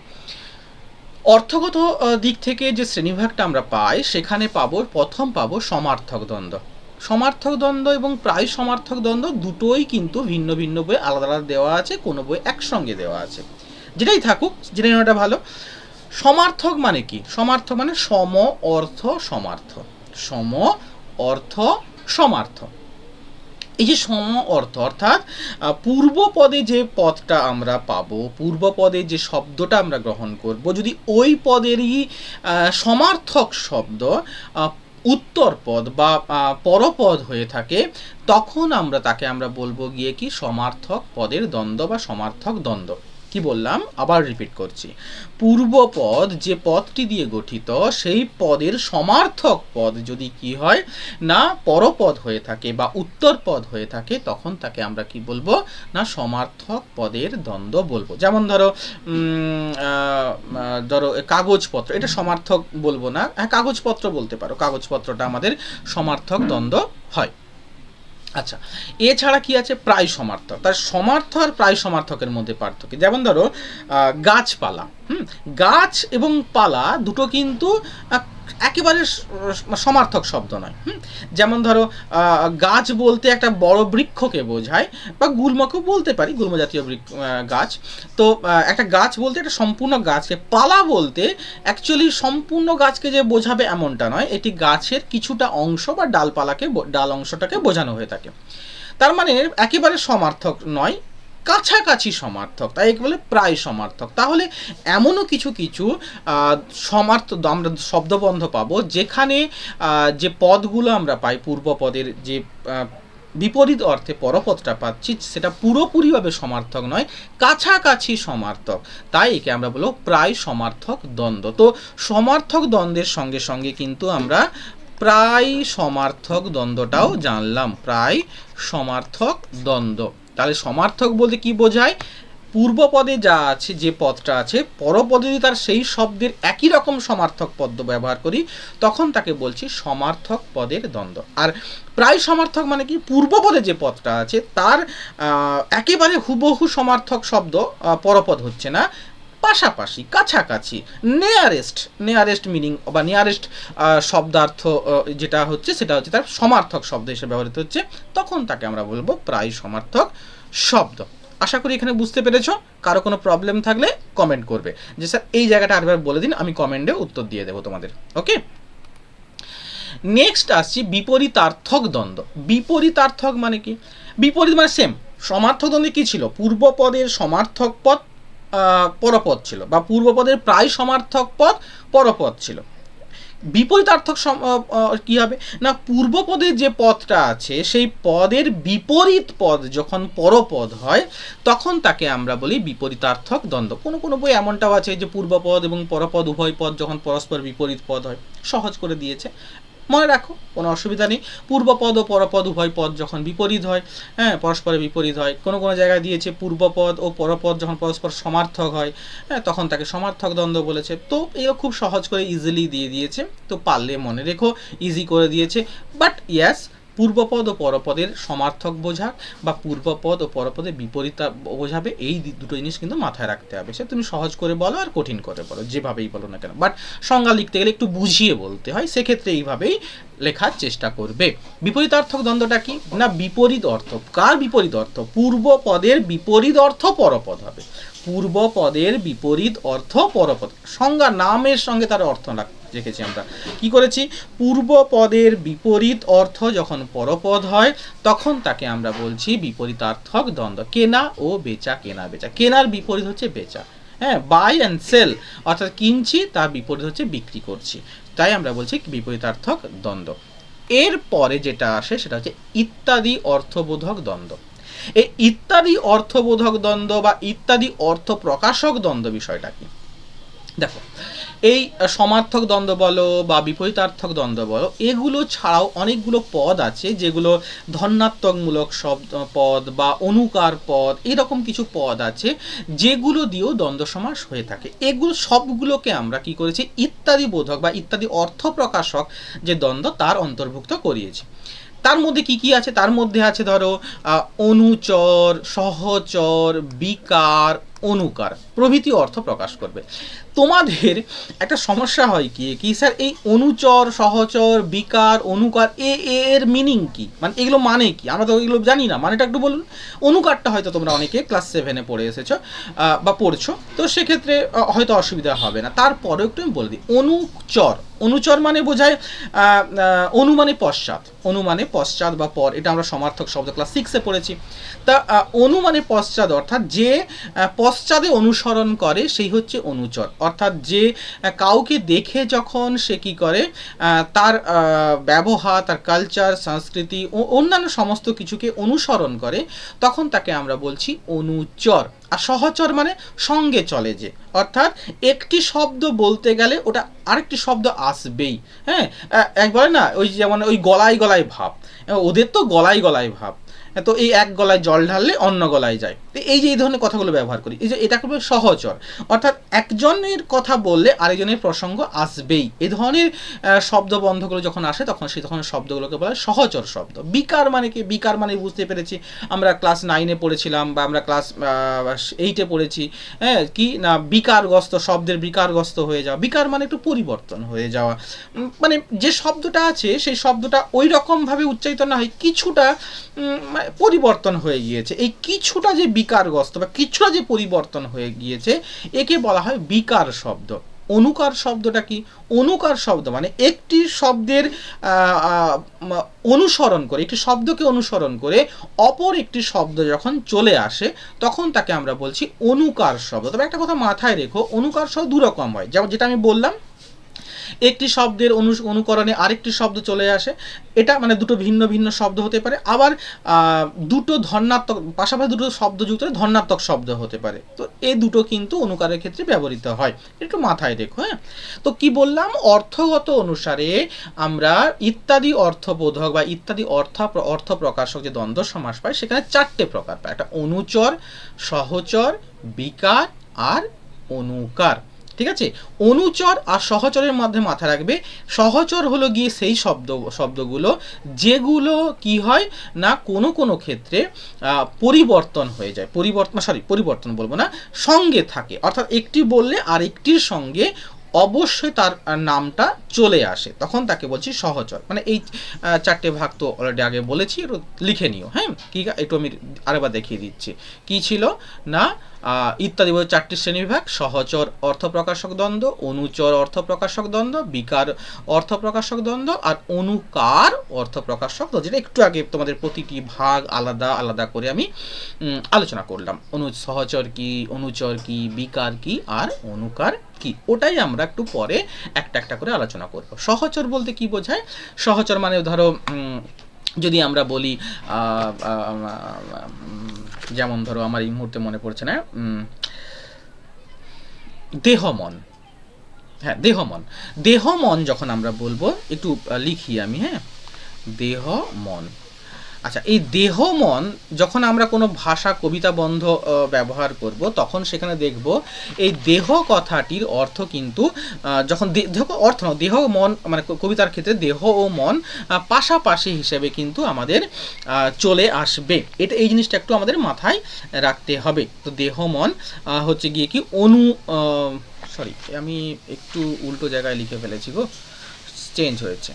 অর্থগত দিক থেকে যে শ্রেণীবিভাগটা আমরা পাই, সেখানে পাবো প্রথম পাবো সমার্থক দ্বন্দ্ব। সমার্থক দ্বন্দ্ব এবং প্রায় সমার্থক দ্বন্দ্ব দুটোই কিন্তু ভিন্ন ভিন্ন বইয়ে আলাদা আলাদা দেওয়া আছে, কোনো বই একসঙ্গে দেওয়া আছে, যেটাই থাকুক জেনে নেওয়াটা ভালো। সমার্থক মানে কি? সমার্থক মানে সম অর্থ সমার্থ, সম অর্থ সমার্থ। এই যে সম অর্থ অর্থাৎ পূর্ব পদে যে পদটা আমরা পাবো, পূর্ব পদে যে শব্দটা আমরা গ্রহণ করব, যদি ওই পদেরই সমার্থক শব্দ উত্তর পদ বা পরপদ হয়ে থাকে, তখন তাকে আমরা বলবো গিয়ে কি সমার্থক পদের দ্বন্দ্ব বা সমার্থক দ্বন্দ্ব। কি বললাম? আবার রিপিট করছি, পূর্বপদ যে পদটি দিয়ে গঠিত, সেই পদের সমার্থক পদ যদি কি হয় না পরপদ হয়ে থাকে বা উত্তর পদ হয়ে থাকে, তখন তাকে আমরা কি বলবো না সমার্থক পদের দ্বন্দ্ব বলবো। যেমন ধরো কাগজপত্র, এটা সমার্থক বলবো না, হ্যাঁ কাগজপত্র বলতে পারো, কাগজপত্রটা আমাদের সমার্থক দ্বন্দ্ব হয়। আচ্ছা, এছাড়া কি আছে? প্রায় সমার্থক। তার সমার্থক আর প্রায় সমার্থকের মধ্যে পার্থক্য, যেমন ধরো গাছপালা, গাছ এবং পালা দুটো কিন্তু একেবারে সমার্থক শব্দ নয়। যেমন ধরো গাছ বলতে একটা বড় বৃক্ষকে বোঝায়, বা গুল্মকেও বলতে পারি, গুল্ম জাতীয় গাছ। তো একটা গাছ বলতে একটা সম্পূর্ণ গাছকে, পালা বলতে অ্যাকচুয়ালি সম্পূর্ণ গাছকে যে বোঝাবে এমনটা নয়, এটি গাছের কিছুটা অংশ বা ডালপালাকে, ডাল অংশটাকে বোঝানো হয়ে থাকে। তার মানে একেবারে সমার্থক নয়, কাছাকাছি সমার্থক, তাই একে বলে প্রায় সমার্থক। তাহলে এমনও কিছু কিছু সমার্থক আমরা শব্দবন্ধ পাবো, যেখানে যে পদগুলো আমরা পাই, পূর্বপদের যে বিপরীত অর্থে পরপদটা পাচ্ছি, সেটা পুরোপুরিভাবে সমার্থক নয়, কাছাকাছি সমার্থক, তাই একে আমরা বলবো প্রায় সমার্থক দ্বন্দ্ব। তো সমার্থক দ্বন্দ্বের সঙ্গে সঙ্গে কিন্তু আমরা প্রায় সমার্থক দ্বন্দ্বটাও জানলাম, প্রায় সমার্থক দ্বন্দ্ব। তাহলে সমার্থক বলতে কি বোঝায়? পূর্বপদে যা আছে, যে পদটা আছে, পরপদে যদি তার সেই শব্দের একই রকম সমার্থক পদ ব্যবহার করি, তখন তাকে বলছি সমার্থক পদের দ্বন্দ্ব। আর প্রায় সমার্থক মানে কি? পূর্বপদে যে পদটা আছে তার একেবারে হুবহু সমার্থক শব্দ পরপদ হচ্ছে না, পাশাপাশি, কাছাকাছি, নিয়ারেস্ট মিনিং বা নিয়ারেস্ট শব্দার্থ যেটা হচ্ছে, সেটা হচ্ছে তার সমার্থক শব্দ হিসেবে ব্যবহৃত হচ্ছে, তখন তাকে আমরা বলবো প্রায় সমার্থক শব্দ। আশা করি এখানে বুঝতে পেরেছো। কারো কোনো প্রবলেম থাকলে কমেন্ট করবে যে স্যার এই জায়গাটা আরেকবার বলে দিন, আমি কমেন্টে উত্তর দিয়ে দেবো তোমাদের। ওকে, নেক্সট আসছি বিপরীতার্থক দ্বন্দ্ব। বিপরীতার্থক মানে কি? বিপরীত মানে সেম, সমার্থক দ্বন্দ্বে কি ছিল? পূর্বপদের সমার্থক পদ পরপদ ছিল, বা পূর্বপদের প্রায় সমার্থক পদ পরপদ ছিল, বিপরীতার্থক কি হবে না, পূর্বপদের যে পদটা আছে সেই পদের বিপরীত পদ যখন পরপদ হয় তখন তাকে আমরা বলি বিপরীতার্থক দ্বন্দ্ব। কোনো কোনো বই এমনটাও আছে যে পূর্বপদ এবং পরপদ উভয় পদ যখন পরস্পর বিপরীত পদ হয়, সহজ করে দিয়েছে, মনে রাখো, কোনো অসুবিধা নেই। পূর্বপদ ও পরপদ উভয় পদ যখন বিপরীত হয়, হ্যাঁ, পরস্পরের বিপরীত হয়, কোনো কোনো জায়গায় দিয়েছে পূর্বপদ ও পরপদ যখন পরস্পর সমার্থক হয়, হ্যাঁ, তখন তাকে সমার্থক দ্বন্দ্ব বলেছে। তো এগুলো খুব সহজ করে ইজিলি দিয়ে দিয়েছে, তো পারলে মনে রেখো, ইজি করে দিয়েছে। বাট ইয়াস, পূর্বপদ ও পরপদের সমার্থক বোঝাক বা পূর্বপদ ও পরপদের বিপরীত বোঝাবে, এই দুটো জিনিস কিন্তু মাথায় রাখতে হবে। সে তুমি সহজ করে বলো আর কঠিন করে বলো, যেভাবেই বলো না কেন, বাট সংজ্ঞা লিখতে গেলে একটু বুঝিয়ে বলতে হয়, সেক্ষেত্রে এইভাবেই লেখার চেষ্টা করবে। বিপরীতার্থক দ্বন্দ্বটা কি না, বিপরীত অর্থ। কার বিপরীত অর্থ? পূর্বপদের বিপরীত অর্থ পরপদ হবে। পূর্বপদের বিপরীত অর্থ পরপদ, সংজ্ঞা নামের সঙ্গে তার অর্থ রেখেছি আমরা। কি করেছি? পূর্বপদের বিপরীত অর্থ যখন পরপদ হয় তখন তাকে আমরা বলছি বিপরীতার্থক দ্বন্দ্ব। কেনা ও বেচা, কেনা বেচা, কেনার বিপরীত হচ্ছে বেচা, হ্যাঁ, বাই অ্যান্ড সেল, অর্থাৎ কিনছি, তার বিপরীত হচ্ছে বিক্রি করছি, তাই আমরা বলছি বিপরীতার্থক দ্বন্দ্ব। এর পরে যেটা আসে সেটা হচ্ছে ইত্যাদি অর্থবোধক দ্বন্দ্ব। এই ইত্যাদি অর্থবোধক দ্বন্দ্ব বা ইত্যাদি অর্থ প্রকাশক দ্বন্দ্ব বিষয়টা কি? দেখো, এই সমার্থক দ্বন্দ্ব বলো বা বিপরীতার্থক দ্বন্দ্ব বলো, এগুলো ছাড়াও অনেকগুলো পদ আছে যেগুলো ধন্যাত্মকমূলক শব্দ পদ বা অনুকার পদ, এরকম কিছু পদ আছে যেগুলো দিয়েও দ্বন্দ্ব সমাস হয়ে থাকে। এগুলো সবগুলোকে আমরা কি করেছি? ইত্যাদি বোধক বা ইত্যাদি অর্থ প্রকাশক যে দ্বন্দ্ব তার অন্তর্ভুক্ত করিয়েছি। তার মধ্যে কি কি আছে? তার মধ্যে আছে ধরো অনুচর, সহচর, বিকার, অনুকার প্রভৃতি অর্থ প্রকাশ করবে। তোমাদের একটা সমস্যা হয় কি স্যার, এই অনুচর, সহচর, বিকার, অনুকার এর মিনিং কি, মানে এগুলো মানে কি? আমরা তো এগুলো জানি না, মানেটা একটু বলুন। অনুকারটা হয়তো তোমরা অনেকে ক্লাস 7-এ পড়ে এসেছো বা পড়ছো, তো সেক্ষেত্রে হয়তো অসুবিধা হবে না, তারপরেও একটু আমি বলে দিই। অনুচর, অনুচর মানে বোঝায় অনু মানে পশ্চাৎ, অনু মানে পশ্চাৎ বা পর, এটা আমরা সমার্থক শব্দ ক্লাস 6-এ পড়েছি। তা অনু মানে পশ্চাৎ, অর্থাৎ যে পশ্চাদে অনুসরণ করে সেই হচ্ছে অনুচর, অর্থাৎ যে কাউকে দেখে যখন সে কি করে, তার ব্যবহার, তার কালচার, সংস্কৃতি ও অন্যান্য সমস্ত কিছুকে অনুসরণ করে, তখন তাকে আমরা বলছি অনুচর। আর সহচর মানে সঙ্গে চলে যে, অর্থাৎ একটি শব্দ বলতে গেলে ওটা আরেকটি শব্দ আসবেই, হ্যাঁ, একবার না ওই যেমন ওই গলায় গলায় ভাব, ওদের তো গলায় গলায় ভাব, তো এই এক গলায় জল ঢাললে অন্য গলায় যায়, তো এই যে এই ধরনের কথাগুলো ব্যবহার করি, এই যে এটা করবে সহচর, অর্থাৎ একজনের কথা বললে আরেকজনের প্রসঙ্গ আসবেই, এই ধরনের শব্দবন্ধগুলো যখন আসে তখন সেই তখন শব্দগুলোকে বলা হয় সহচর শব্দ। বিকার মানে কি? বিকার মানে বুঝতে পেরেছি, আমরা ক্লাস 9-এ পড়েছিলাম বা আমরা ক্লাস 8-এ পড়েছি, হ্যাঁ, কি না, বিকারগ্রস্ত, শব্দের বিকারগ্রস্ত হয়ে যাওয়া, বিকার মানে একটু পরিবর্তন হয়ে যাওয়া, মানে যে শব্দটা আছে সেই শব্দটা ওই রকমভাবে উচ্চারিত না হয়, কিছুটা পরিবর্তন হয়ে গিয়েছে, এই কিছুটা যে বিকারগ্রস্ত বা কিছুটা যে পরিবর্তন হয়ে গিয়েছে একে বলা হয় বিকার শব্দ। অনুকার শব্দটা কি? অনুকার শব্দ মানে একটি শব্দের অনুসরণ করে, একটি শব্দকে অনুসরণ করে অপর একটি শব্দ যখন চলে আসে তখন তাকে আমরা বলছি অনুকার শব্দ। তবে একটা কথা মাথায় রেখো, অনুকার শব্দ দুরকম হয়, যেমন যেটা আমি বললাম, একটি শব্দের অনুকরণে আরেকটি শব্দ চলে আসে, এটা মানে দুটো ভিন্ন ভিন্ন শব্দ হতে পারে, আবার দুটো ধন্যাত্মক, পাশাপাশি দুটো শব্দ যুক্ত ধন্যাত্মক শব্দ হতে পারে, তো এই দুটো কিন্তু অনুকারের ক্ষেত্রে ব্যবহৃত হয়, একটু মাথায় রেখো। হ্যাঁ, তো কি বললাম, অর্থগত অনুসারে আমরা ইত্যাদি অর্থবোধক বা ইত্যাদি অর্থ প্রকাশক যে দ্বন্দ্ব সমাস পাই সেখানে 4টে প্রকার পাই, একটা অনুচর, সহচর, বিকার আর অনুকার। ঠিক আছে, অনুচর আর সহচরের মধ্যে মাথা রাখবে, সহচর হলো গিয়ে সেই শব্দগুলো যেগুলো কি হয় না কোনো কোনো ক্ষেত্রে পরিবর্তন হয়ে যায়, পরিবর্তন বলবো না, সঙ্গে থাকে, অর্থাৎ একটি বললে আর একটির সঙ্গে অবশ্যই তার নামটা চলে আসে, তখন তাকে বলছি সহচর। মানে এই 4টে ভাগ তো অলরেডি আগে বলেছি, একটু লিখে নিও। হ্যাঁ, কি একটু আমি আরেকবার দেখিয়ে দিচ্ছি। কি ছিল না, ইত্যাদি বলে 4টি শ্রেণীবিভাগ: সহচর অর্থপ্রকাশক দ্বন্দ্ব, অনুচর অর্থপ্রকাশক দ্বন্দ্ব, বিকার অর্থপ্রকাশক দ্বন্দ্ব আর অনুকার অর্থপ্রকাশক দ্বন্দ্ব, যেটা একটু আগে তোমাদের প্রতিটি ভাগ আলাদা আলাদা করে আমি আলোচনা করলাম। সহচর কি, অনুচর কি, বিকার কি আর অনুকার কি, ওটাই আমরা একটু পরে একটা একটা করে আলোচনা করব। সহচর বলতে কি বোঝায়? সহচর মানে ধরো যদি আমরা বলি যেমন ধরো আমার এই মুহূর্তে মনে পড়ছে না, দেহমন। হ্যাঁ, দেহমন। দেহমন যখন আমরা বলবো, একটু লিখি আমি, হ্যাঁ, দেহমন। আচ্ছা, এই দেহমন যখন আমরা কোনো ভাষা কবিতা বন্ধ ব্যবহার করব, তখন সেখানে দেখব এই দেহ কথাটির অর্থ কিন্তু যখন অর্থ না, দেহ মন মানে কবিতার ক্ষেত্রে দেহ ও মন পাশাপাশি হিসেবে কিন্তু আমাদের চলে আসবে। এটা এই জিনিসটা একটু আমাদের মাথায় রাখতে হবে। তো দেহ মন হচ্ছে গিয়ে কি সরি, আমি একটু উল্টো জায়গায় লিখে ফেলেছি গো, চেঞ্জ হয়েছে।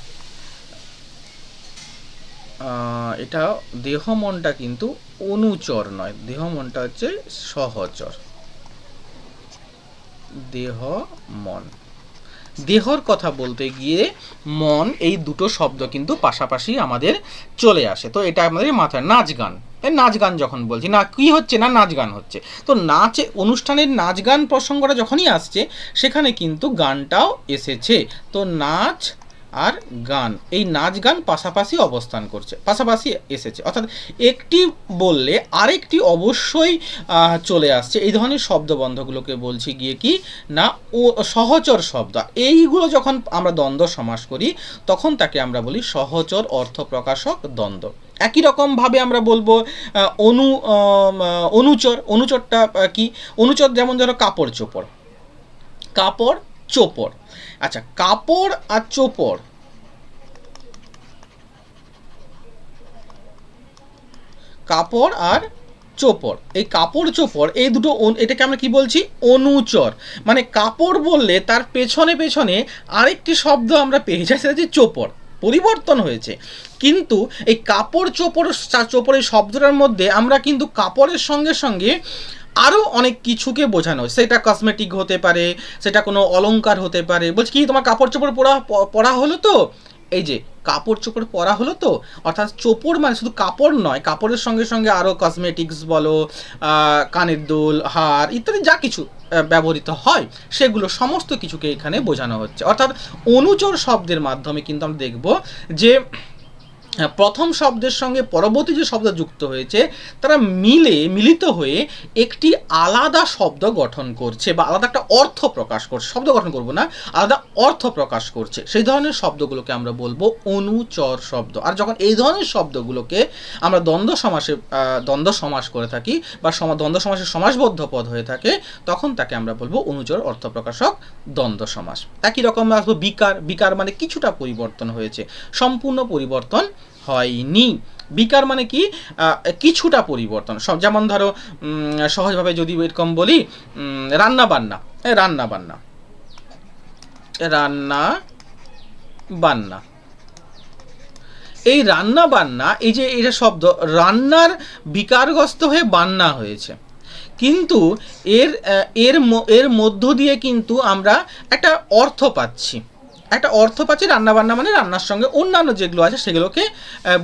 এটা দেহ মনটা কিন্তু অনুচর নয়, দেহ মনটা হচ্ছে সহচর। দেহ মন, দেহর কথা বলতে গিয়ে মন, এই দুটো শব্দ কিন্তু পাশাপাশি আমাদের চলে আসে। তো এটা আমাদের মাথায়। নাচ গান, নাচ গান যখন বলছি, না কি হচ্ছে না, নাচ গান হচ্ছে। তো নাচে অনুষ্ঠানের নাচ গান প্রসঙ্গটা যখনই আসছে, সেখানে কিন্তু গানটাও এসেছে। তো নাচ আর গান, এই নাচ গান পাশাপাশি অবস্থান করছে, পাশাপাশি এসেছে, অর্থাৎ একটি বললে আরেকটি অবশ্যই চলে আসছে। এই ধরনের শব্দবন্ধগুলোকে বলছি গিয়ে কি না, ও সহচর শব্দ। এইগুলো যখন আমরা দ্বন্দ্ব সমাস করি, তখন তাকে আমরা বলি সহচর অর্থপ্রকাশক দ্বন্দ্ব। একই রকমভাবে আমরা বলবো অনুচর। অনুচরটা কি? অনুচর যেমন ধরো কাপড় চোপড়, কাপড় চোপড়। আচ্ছা, কাপড় আর চোপড়, কাপড় আর চোপড়, এই কাপড় চোপড় এই দুটো, এটাকে আমরা কি বলছি? অনুচর। মানে কাপড় বললে তার পেছনে পেছনে আরেকটি শব্দ আমরা পেয়ে যাই, সেটা হচ্ছে চোপড়। পরিবর্তন হয়েছে, কিন্তু এই কাপড় চোপড় চোপড় এই শব্দটার মধ্যে আমরা কিন্তু কাপড়ের সঙ্গে সঙ্গে আরও অনেক কিছুকে বোঝানো, সেটা কসমেটিক হতে পারে, সেটা কোনো অলংকার হতে পারে। বলছি কি, তোমার কাপড় চোপড় পরা হলো তো? এই যে কাপড় চোপড় পরা হলো তো, অর্থাৎ চোপড় মানে শুধু কাপড় নয়, কাপড়ের সঙ্গে সঙ্গে আরও কসমেটিক্স বলো, কানের দুল, হার ইত্যাদি যা কিছু ব্যবহৃত হয়, সেগুলো সমস্ত কিছুকে এখানে বোঝানো হচ্ছে। অর্থাৎ অনুচর শব্দের মাধ্যমে কিন্তু আমরা দেখব যে প্রথম শব্দের সঙ্গে পরবর্তী যে শব্দ যুক্ত হয়েছে, তারা মিলিত হয়ে একটি আলাদা শব্দ গঠন করছে, বা আলাদা একটা অর্থ প্রকাশ করছে। শব্দ গঠন করব না, আলাদা অর্থ প্রকাশ করছে। সেই ধরনের শব্দগুলোকে আমরা বলবো অনুচর শব্দ। আর যখন এই ধরনের শব্দগুলোকে আমরা দ্বন্দ্ব সমাস করে থাকি, বা দ্বন্দ্ব সমাসের সমাসবদ্ধ পদ হয়ে থাকে, তখন তাকে আমরা বলবো অনুচর অর্থপ্রকাশক দ্বন্দ্ব সমাস। একই রকম আসবো বিকার। বিকার মানে কিছুটা পরিবর্তন হয়েছে, সম্পূর্ণ পরিবর্তন হয়নি। বিকার মানে কি? কিছুটা পরিবর্তন। যেমন ধরো সহজভাবে যদি এরকম বলি, রান্না বান্না, রান্না বান্না, রান্না বান্না। এই রান্না বান্না, এই যে এটা শব্দ, রান্নার বিকারগ্রস্ত হয়ে বান্না হয়েছে, কিন্তু এর মধ্য দিয়ে কিন্তু আমরা একটা অর্থ পাচ্ছি, রান্নাবান্না মানে রান্নার সঙ্গে অন্যান্য যেগুলো আছে সেগুলোকে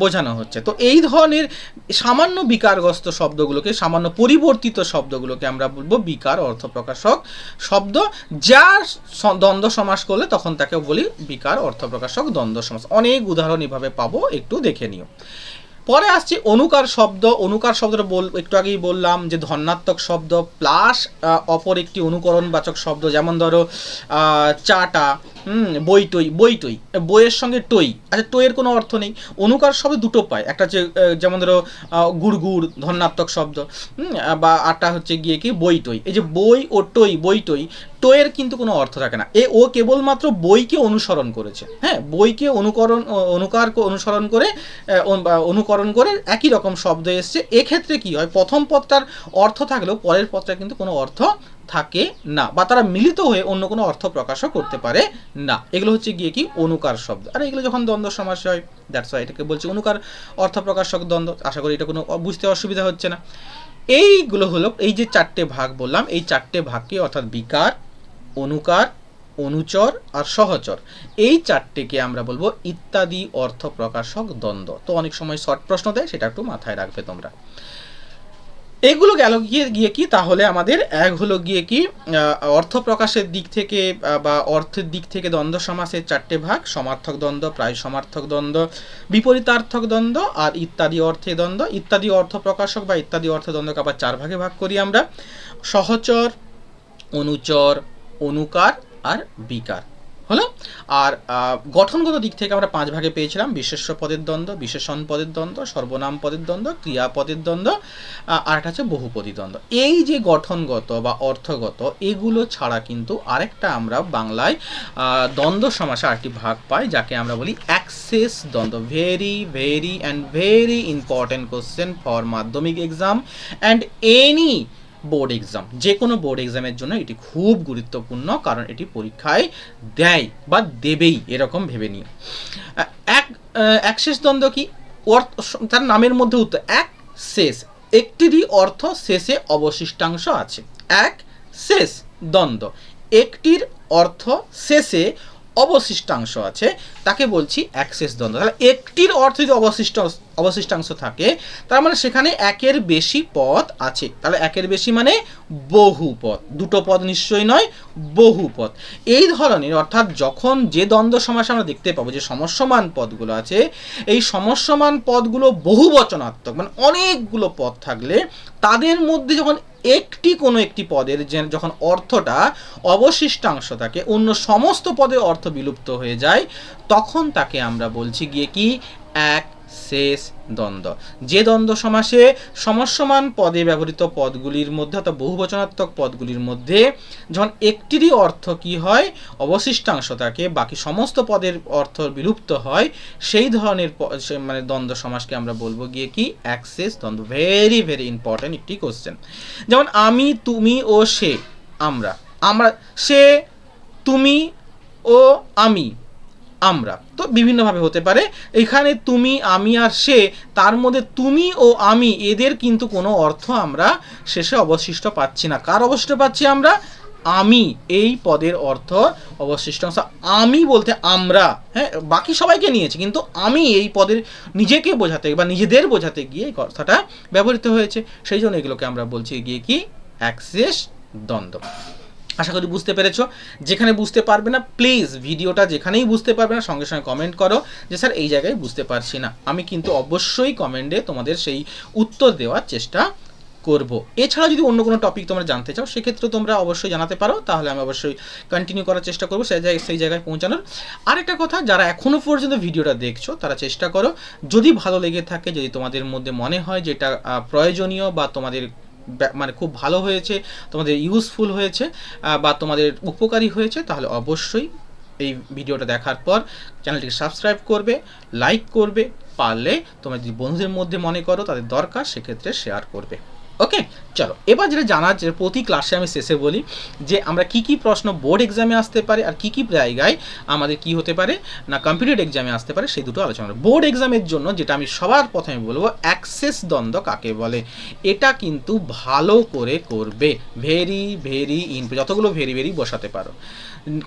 বোঝানো হচ্ছে। তো এই ধরনের সামান্য বিকারগ্রস্ত শব্দগুলোকে, সামান্য পরিবর্তিত শব্দগুলোকে আমরা বলবো বিকার অর্থপ্রকাশক শব্দ। যার দ্বন্দ্ব সমাস করলে তখন তাকে বলি বিকার অর্থপ্রকাশক দ্বন্দ্ব সমাস। অনেক উদাহরণ এভাবে পাবো, একটু দেখে নিও। পরে আসছে অনুকার শব্দ। অনুকার শব্দটা একটু আগেই বললাম যে ধনাত্মক শব্দ প্লাস অপর একটি অনুকরণবাচক শব্দ। যেমন ধরো চাটা, বইটই, বইটই, বইয়ের সঙ্গে টই। আচ্ছা, টইয়ের কোনো অর্থ নেই, অনুকার শব্দ দুটো পায়, একটা হচ্ছে যেমন ধরো গুড়গুড়, ধনাত্মক শব্দ, বা আটা হচ্ছে গিয়ে কি বইটই। এই যে বই ও টই, বইটই, টয়ের কিন্তু কোনো অর্থ থাকে না। ও কেবলমাত্র বইকে অনুসরণ করেছে, হ্যাঁ, বইকে অনুসরণ করে একই রকম শব্দ এসছে। এক্ষেত্রে কি হয়, প্রথম পদটার অর্থ থাকলেও পরের পদটা কিন্তু কোনো অর্থ থাকে না, বা তারা মিলিত হয়ে অন্য কোনো অর্থ প্রকাশও করতে পারে না। এগুলো হচ্ছে গিয়ে কি অনুকার শব্দ। আর এগুলো যখন দ্বন্দ্ব সমাস হয়, দ্যাটস ওয়াই এটাকে বলছি অনুকার অর্থ প্রকাশক দ্বন্দ্ব। আশা করি এটা কোনো বুঝতে অসুবিধা হচ্ছে না। এইগুলো হলো এই যে 4টে ভাগ বললাম, এই 4টে ভাগকে অর্থাৎ বিকার, অনুকার, অনুচর আর সহচর, এই 4টেকে আমরা বলবো ইত্যাদি অর্থ প্রকাশক দ্বন্দ্ব। তো অনেক সময় শর্ট প্রশ্ন দেয়, সেটা একটু মাথায় রাখবে তোমরা। এগুলো গেল গিয়ে কি, তাহলে আমাদের এক হলো গিয়ে কি অর্থ প্রকাশের দিক থেকে বা অর্থের দিক থেকে দ্বন্দ্ব সমাসের 4টে ভাগ: সমার্থক দ্বন্দ্ব, প্রায় সমার্থক দ্বন্দ্ব, বিপরীতার্থক দ্বন্দ্ব আর ইত্যাদি অর্থে দ্বন্দ্ব। ইত্যাদি অর্থ প্রকাশক বা ইত্যাদি অর্থ দ্বন্দ্বকে আবার 4 ভাগে ভাগ করি আমরা: সহচর, অনুচর, অনুকার আর বিকার। হলো। আর গঠনগত দিক থেকে আমরা 5 ভাগে পেয়েছিলাম: বিশেষ্য পদের দ্বন্দ্ব, বিশেষণ পদের দ্বন্দ্ব, সর্বনাম পদের দ্বন্দ্ব, ক্রিয়াপদের দ্বন্দ্ব, আর একটা হচ্ছে বহুপদী দ্বন্দ্ব। এই যে গঠনগত বা অর্থগত, এগুলো ছাড়া কিন্তু আরেকটা আমরা বাংলায় দ্বন্দ্ব সমাসে আরেকটি ভাগ পাই, যাকে আমরা বলি অ্যাক্সেস দ্বন্দ্ব। Very very and very important question for Madhyamik exam and any board exam. যে কোনো বোর্ড এক্সামের জন্য এটি খুব গুরুত্বপূর্ণ, কারণ এটি পরীক্ষায় দেয় বা দেবেই, এরকম ভেবে নিও। অ্যাক্সেস দ্বন্দ্ব কি? তার নামের মধ্যে উত্তর, এক শেষ, একটিরই অর্থ শেষে অবশিষ্টাংশ আছে। এক শেষ দ্বন্দ্ব, একটির অর্থ শেষে অবশিষ্টাংশ আছে, তাকে বলছি অ্যাক্সেস দ্বন্দ্ব। তাহলে একটির অর্থ যদি অবশিষ্টাংশ থাকে, তার মানে সেখানে একের বেশি পদ আছে। তাহলে একের বেশি মানে বহু পদ, দুটো পদ নিশ্চয়ই নয়, বহু পদ। এই ধরনের, অর্থাৎ যখন যে দ্বন্দ্ব সমাসে আমরা দেখতে পাবো যে সমস্যমান পদগুলো আছে, এই সমস্যমান পদগুলো বহুবচনাত্মক, মানে অনেকগুলো পদ থাকলে তাদের মধ্যে যখন কোনো একটি পদের যখন অর্থটা অবশিষ্টাংশ থাকে, অন্য সমস্ত পদের অর্থ বিলুপ্ত হয়ে যায়, তখন তাকে আমরা বলছি গিয়ে কি এক শেষ দ্বন্দ্ব। যে দ্বন্দ্ব সমাসে সমস্যমান পদে ব্যবহৃত পদগুলির মধ্যে অর্থাৎ বহুবচনাত্মক পদগুলির মধ্যে যখন একটিরই অর্থ কি হয়, অবশিষ্টাংশ থাকে, বাকি সমস্ত পদের অর্থ বিলুপ্ত হয়, সেই ধরনের মানে দ্বন্দ্ব সমাসকে আমরা বলবো গিয়ে কি অ্যাক্সেস দ্বন্দ্ব। ভেরি ভেরি ইম্পর্টেন্ট একটি কোশ্চেন। যেমন আমি, তুমি ও সে, আমরা, সে, তুমি ও আমি, আমরা, তো বিভিন্নভাবে হতে পারে। এখানে তুমি, আমি আর সে, তার মধ্যে তুমি ও আমি, এদের কিন্তু কোনো অর্থ আমরা শেষে অবশিষ্ট পাচ্ছি না। কার অবশিষ্ট পাচ্ছি আমরা? আমি, এই পদের অর্থ অবশিষ্টাংশ। আমি বলতে আমরা, হ্যাঁ, বাকি সবাইকে নিয়েছি, কিন্তু আমি এই পদের নিজেকে বোঝাতে বা নিজেদের বোঝাতে গিয়ে এই কথাটা ব্যবহৃত হয়েছে, সেই জন্য এগুলোকে আমরা বলছি গিয়ে কি অ্যাক্সেস দ্বন্দ্ব। আশা করি বুঝতে পেরেছো। যেখানে বুঝতে পারবে না, প্লিজ ভিডিওটা যেখানেই বুঝতে পারবে না সঙ্গে সঙ্গে কমেন্ট করো যে স্যার এই জায়গায় বুঝতে পারছি না। আমি কিন্তু অবশ্যই কমেন্টে তোমাদের সেই উত্তর দেওয়ার চেষ্টা করব। এছাড়া যদি অন্য কোনো টপিক তোমরা জানতে চাও, সেক্ষেত্রে তোমরা অবশ্যই জানাতে পারো, তাহলে আমি অবশ্যই কন্টিনিউ করার চেষ্টা করবো সেই জায়গায় পৌঁছানোর। আরেকটা কথা, যারা এখনও পর্যন্ত ভিডিওটা দেখছো, তারা চেষ্টা করো, যদি ভালো লেগে থাকে, যদি তোমাদের মধ্যে মনে হয় যেটা প্রয়োজনীয় বা তোমাদের মানে খুব ভালো হয়েছে, তোমাদের ইউজফুল হয়েছে বা তোমাদের উপকারী হয়েছে, তাহলে অবশ্যই এই ভিডিওটা দেখার পর চ্যানেলটিকে সাবস্ক্রাইব করবে, লাইক করবে, পারলে তোমরা যদি বন্ধুদের মধ্যে মনে করো তাদের দরকার, সেক্ষেত্রে শেয়ার করবে। ওকে, চলো এবার যেটা জানার, যে প্রতি ক্লাসে আমি শেষে বলি যে আমরা কি কি প্রশ্ন বোর্ড এক্সামে আসতে পারে আর কি কি জায়গায় আমাদের কি হতে পারে না কম্পিটিটিভ এক্সামে আসতে পারে, সেই দুটো আলোচনা। বোর্ড এক্সামের জন্য যেটা আমি সবার প্রথমে বলবো, অ্যাক্সেস দ্বন্দ্ব কাকে বলে, এটা কিন্তু ভালো করে করবে। ভেরি ভেরি যতগুলো ভেরি ভেরি বসাতে পারো,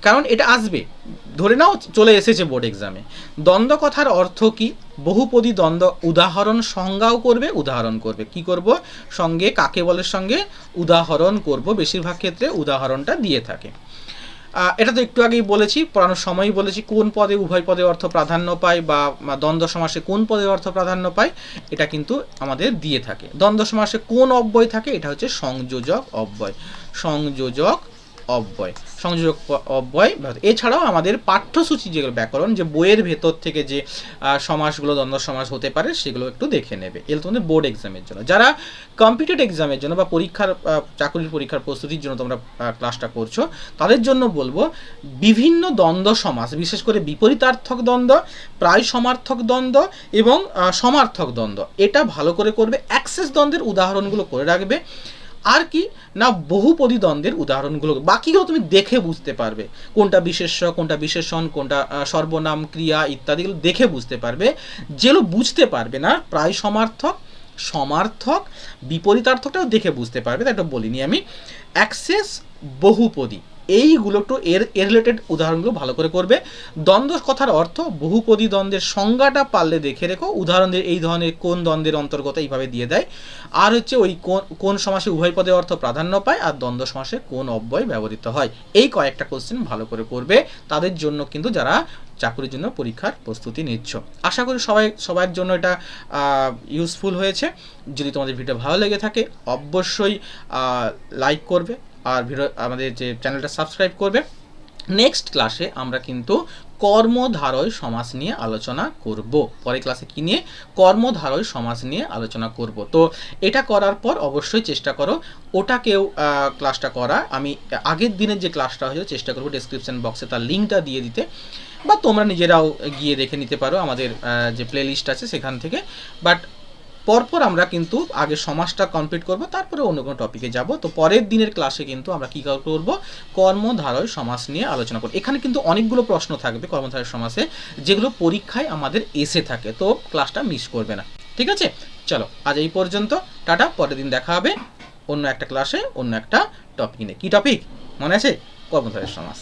কারণ এটা আসবে, ধরে নাও চলে এসেছে বোর্ড এক্সামে। দ্বন্দ্ব কথার অর্থ কি, বহুপদী দ্বন্দ্ব, উদাহরণ সংজ্ঞাও করবে, উদাহরণ করবে, কি করব সঙ্গে কাকে বলের সঙ্গে উদাহরণ করব, বেশিরভাগ ক্ষেত্রে উদাহরণটা দিয়ে থাকে। এটা তো একটু আগেই বলেছি, পড়ানোর সময়ই বলেছি, কোন পদে উভয় পদে অর্থ প্রাধান্য পায় বা দ্বন্দ্ব সমাসে কোন পদের অর্থ প্রাধান্য পায়, এটা কিন্তু আমাদের দিয়ে থাকে। দ্বন্দ্ব সমাসে কোন অব্যয় থাকে, এটা হচ্ছে সংযোজক অব্যয়, সংযোজক অব্যয়, সংযোজক অব্যয়। এছাড়াও আমাদের পাঠ্যসূচি যেগুলো ব্যাকরণ, যে বইয়ের ভেতর থেকে যে সমাসগুলো দ্বন্দ্ব সমাস হতে পারে, সেগুলো একটু দেখে নেবে। এগুলো তোমাদের বোর্ড এক্সামের জন্য। যারা কম্পিটিটিভ এক্সামের জন্য বা চাকরির পরীক্ষার প্রস্তুতির জন্য তোমরা ক্লাসটা করছো, তাদের জন্য বলবো বিভিন্ন দ্বন্দ্ব সমাস, বিশেষ করে বিপরীতার্থক দ্বন্দ্ব, প্রায় সমার্থক দ্বন্দ্ব এবং সমার্থক দ্বন্দ্ব, এটা ভালো করে করবে। অ্যাক্সেস দ্বন্দ্বের উদাহরণগুলো করে রাখবে। আর কি না, বহুপদী দ্বন্দ্বের উদাহরণগুলো, বাকিগুলো তুমি দেখে বুঝতে পারবে, কোনটা বিশেষ্য, কোনটা বিশেষণ, কোনটা সর্বনাম, ক্রিয়া ইত্যাদিগুলো দেখে বুঝতে পারবে। যেগুলো বুঝতে পারবে না, প্রায় সমার্থক সমার্থক, বিপরীতার্থকটাও দেখে বুঝতে পারবে, তাই এটা বলিনি আমি। অ্যাক্সেস, বহুপদী, এইগুলো একটু এর রিলেটেড উদাহরণগুলো ভালো করে করবে। দ্বন্দ্ব কথার অর্থ, বহুপদী দ্বন্দ্বের সংজ্ঞাটা পারলে দেখে রেখো, উদাহরণ দিয়ে এই ধরনের কোন দ্বন্দ্বের অন্তর্গত এইভাবে দিয়ে দেয়। আর হচ্ছে ওই কোন সমাসে উভয় পদের অর্থ প্রাধান্য পায়, আর দ্বন্দ্ব সমাসে কোন অব্যয় ব্যবহৃত হয়। এই কয়েকটা কোশ্চেন ভালো করে করবে তাদের জন্য কিন্তু যারা চাকরির জন্য পরীক্ষার প্রস্তুতি নিচ্ছ। আশা করি সবার জন্য এটা ইউজফুল হয়েছে। যদি তোমাদের ভিডিও ভালো লেগে থাকে অবশ্যই লাইক করবে, আর ভিডিও আমাদের যে চ্যানেলটা সাবস্ক্রাইব করবে। নেক্সট ক্লাসে আমরা কিন্তু কর্মধারয় সমাস নিয়ে আলোচনা করব। পরের ক্লাসে কি নিয়ে? কর্মধারয় সমাস নিয়ে আলোচনা করব। তো এটা করার পর অবশ্যই চেষ্টা করো ওটাকেও ক্লাসটা করা। আমি আগের দিনের যে ক্লাসটা হয়েছে চেষ্টা করবো ডেসক্রিপশন বক্সে তার লিঙ্কটা দিয়ে দিতে, বা তোমরা নিজেরাও গিয়ে দেখে নিতে পারো আমাদের যে প্লে লিস্ট আছে সেখান থেকে। বাট পরপর আমরা কিন্তু আগে সমাসটা কমপ্লিট করব, তারপরে অন্য কোনো টপিকে যাব। তো পরের দিনের ক্লাসে কিন্তু আমরা কী করব? কর্মধারয় সমাস নিয়ে আলোচনা করব। এখানে কিন্তু অনেকগুলো প্রশ্ন থাকবে কর্মধারয় সমাসে, যেগুলো পরীক্ষায় আমাদের এসে থাকে, তো ক্লাসটা মিস করবে না। ঠিক আছে, চলো আজ এই পর্যন্ত, টাটা। পরের দিন দেখা হবে অন্য একটা ক্লাসে, অন্য একটা টপিক নিয়ে। কী টপিক মনে আছে? কর্মধারয় সমাস।